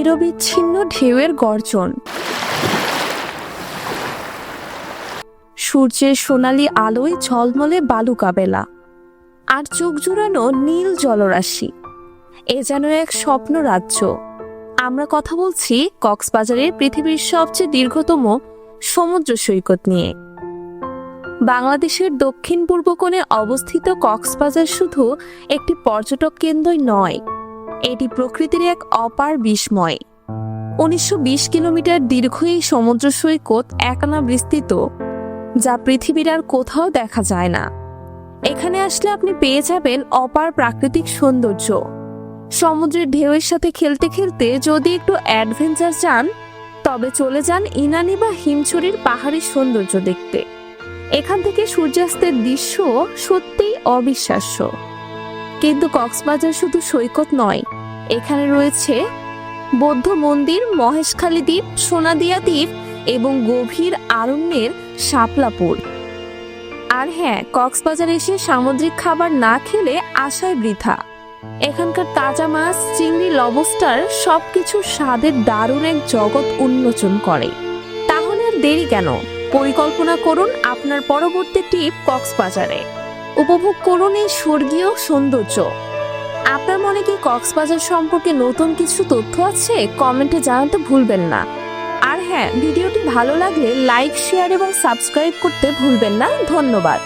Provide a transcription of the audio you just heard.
নিরবিচ্ছিন্ন ঢেউয়ের গর্জন, সূর্যের সোনালি আলোয় ঝলমলে বালুকা বেলা, আর চোখ জুড়ানো নীল জলরাশি। এ যেন এক স্বপ্ন রাজ্য। আমরা কথা বলছি কক্সবাজারের পৃথিবীর সবচেয়ে দীর্ঘতম সমুদ্র সৈকত নিয়ে। বাংলাদেশের দক্ষিণ পূর্ব কোণে অবস্থিত কক্সবাজার শুধু একটি পর্যটক কেন্দ্রই নয়, এটি প্রকৃতির এক অপার বিস্ময়। ১৯২০ কিলোমিটার দীর্ঘ এই সমুদ্র সৈকত একানা বিস্তৃত, যা পৃথিবীর আর কোথাও দেখা যায় না। এখানে আসলে আপনি পেয়ে যাবেন অপার প্রাকৃতিক সৌন্দর্য। সমুদ্রের ঢেউয়ের সাথে খেলতে খেলতে যদি একটু অ্যাডভেঞ্চার চান, তবে চলে যান ইনানি বা হিমছড়ির পাহাড়ি সৌন্দর্য দেখতে। এখান থেকে সূর্যাস্তের দৃশ্য সত্যিই অবিশ্বাস্য। কিন্তু কক্সবাজার শুধু সৈকত নয়, এখানে রয়েছে বৌদ্ধ মন্দির, মহেশখালী দ্বীপ, সোনাদিয়া দ্বীপ এবং গভীর অরণ্যের শাপলাপুর। আর হ্যাঁ, কক্সবাজার এসে সামুদ্রিক খাবার না খেলে আশায় বৃথা। এখানকার তাজা মাছ, চিংড়ি, লবস্টার সবকিছু স্বাদের দারুণ এক জগৎ উন্মোচন করে। তাহলে আর দেরি কেন? পরিকল্পনা করুন আপনার পরবর্তী ট্রিপ কক্সবাজারে। উপভোগ করুন এই স্বর্গীয় সৌন্দর্য। আপনার মনে কি কক্সবাজার সম্পর্কে নতুন কিছু তথ্য আছে? কমেন্টে জানাতে ভুলবেন না। আর হ্যাঁ, ভিডিওটি ভালো লাগলে লাইক, শেয়ার এবং সাবস্ক্রাইব করতে ভুলবেন না। ধন্যবাদ।